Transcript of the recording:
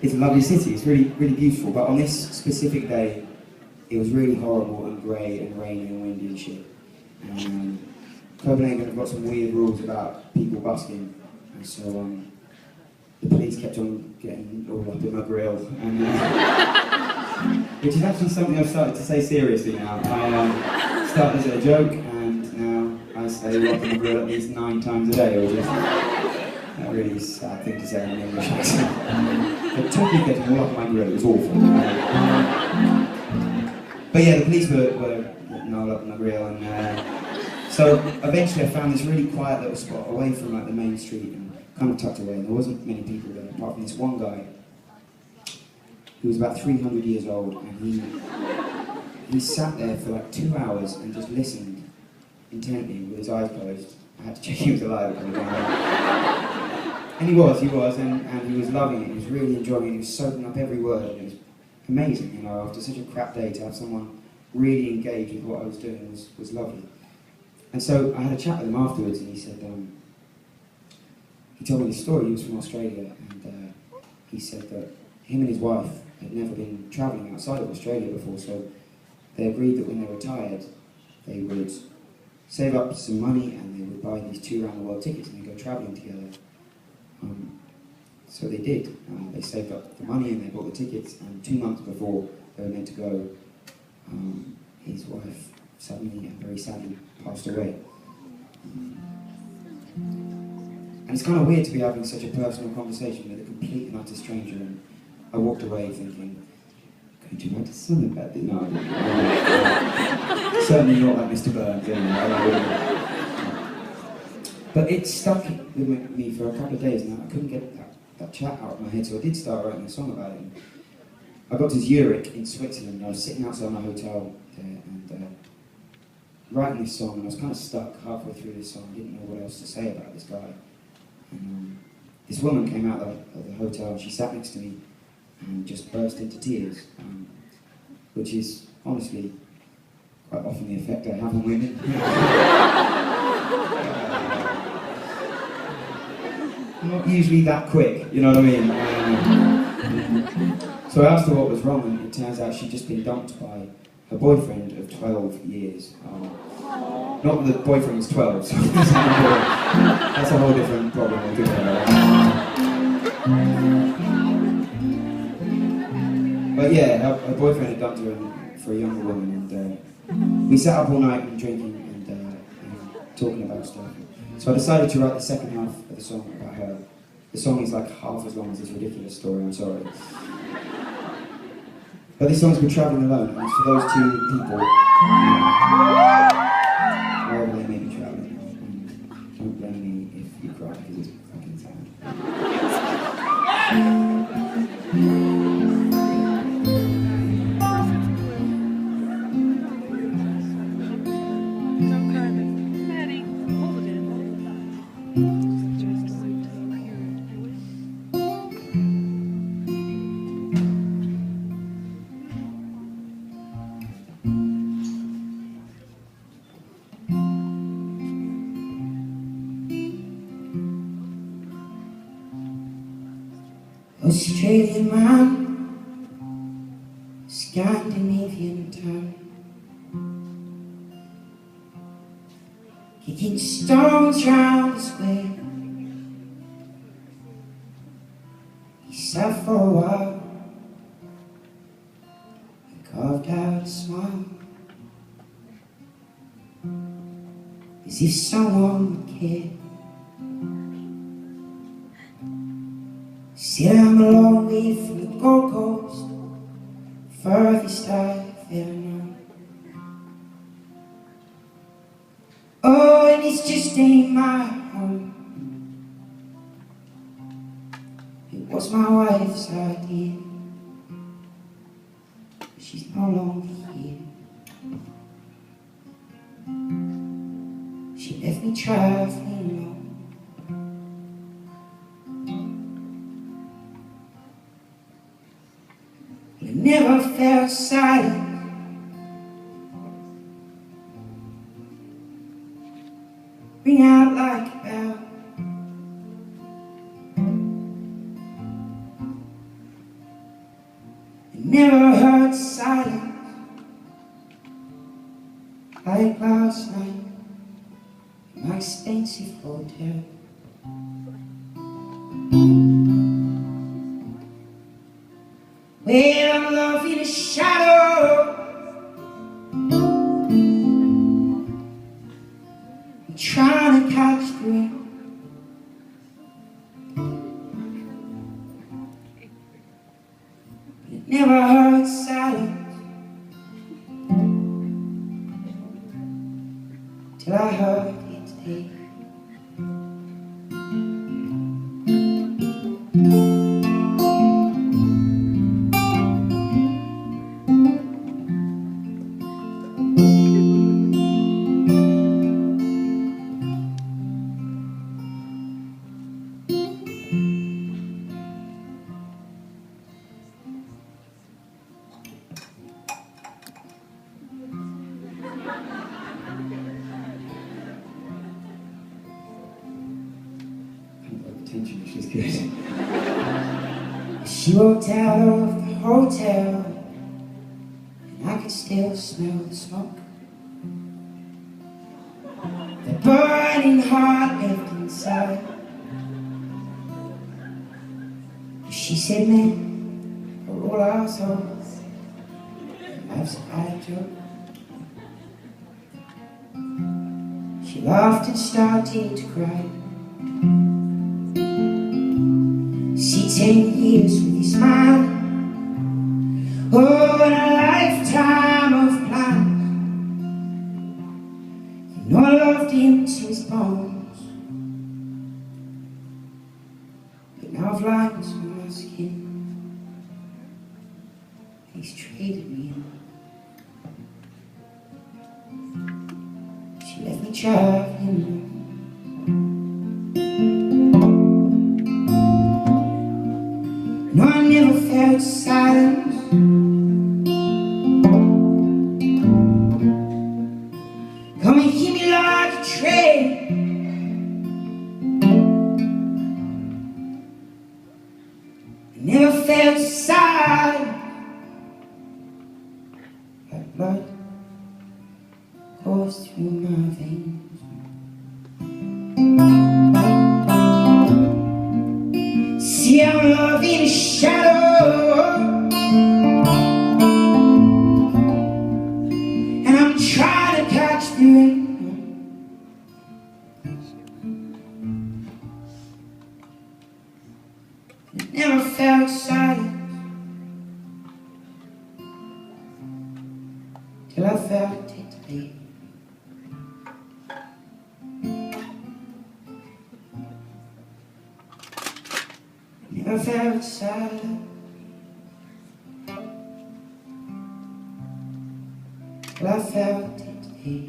It's a lovely city, it's really, really beautiful, but on this specific day, it was really horrible and grey and rainy and windy and shit. Copenhagen have got some weird rules about people busking, and so the police kept on getting all up in my grill, and, which is actually something I've started to say seriously now. I started as a joke, and now I say all up in my grill at least 9 times a day, which is a really sad thing to say in an English accent. But totally getting all up in my grill, it was awful. But yeah, the police were all up in my grill, and so eventually I found this really quiet little spot away from like the main street and kind of tucked away, and there wasn't many people there apart from this one guy who was about 300 years old, and he sat there for like 2 hours and just listened intently with his eyes closed. I had to check he was alive. And he was, and he was loving it, he was really enjoying it, he was soaking up every word, and it was amazing, you know, after such a crap day to have someone really engaged with what I was doing was lovely. And so I had a chat with him afterwards, and he said, he told me this story. He was from Australia, and he said that him and his wife had never been travelling outside of Australia before, so they agreed that when they retired, they would save up some money and they would buy these 2 round-the-world tickets and they'd go travelling together. So they did. They saved up the money and they bought the tickets, and 2 months before they were meant to go, his wife suddenly and very sadly passed away. And it's kind of weird to be having such a personal conversation with a complete and utter stranger, and I walked away thinking, could you write a song about this? No, certainly not like Mr. Burns, anyway. But it stuck with me for a couple of days, and I couldn't get that chat out of my head, so I did start writing a song about it. I got to Zurich in Switzerland, and I was sitting outside my hotel there, and writing this song, and I was kind of stuck halfway through this song. I didn't know what else to say about this guy. And this woman came out of the hotel, and she sat next to me and just burst into tears, which is honestly quite often the effect I have on women. Not usually that quick, you know what I mean? So I asked her what was wrong, and it turns out she'd just been dumped by her boyfriend of 12 years. Not that the boyfriend was 12, so that's a whole different problem altogether. But yeah, her boyfriend had dumped her for a younger woman, and we sat up all night and drinking and talking about stuff. So I decided to write the second half of the song about her. The song is like half as long as this ridiculous story, I'm sorry. But this song's been travelling alone, and it's for those 2 people, wherever they may be travelling. Don't blame me if you cry, because it's fucking sad. Australian man, Scandinavian town, kicking stones round the square. He sat for a while and carved out a smile, as if someone would care. Said I'm a long way from the Gold Coast, furthest I've ever known. Oh, and it just ain't my home. It was my wife's idea, but she's no longer here. She left me traveling alone. I never felt silent, ring out like a bell. Never heard silence like last night in my expensive hotel. Where I'm love in a shadow, I'm trying to catch the wind. Never heard silence till I heard it today. Attention, she's good. She walked out of the hotel, and I could still smell the smoke. The burning heart left inside. She said, "Man, we're all assholes. Life's a bad joke." She laughed and started to cry. See, 10 years with your smile, oh, and a lifetime of plans. You know I loved him to his bones, but now I've lines on my skin. He's traded me in. She left me traveling. No, I never felt silence. Come and hit me like a train. I never felt silence. Like blood course through my veins. See, I'm love in a shadow, and I'm trying to catch the wind. I never felt silence till I felt it today. Never felt silent till I felt it today.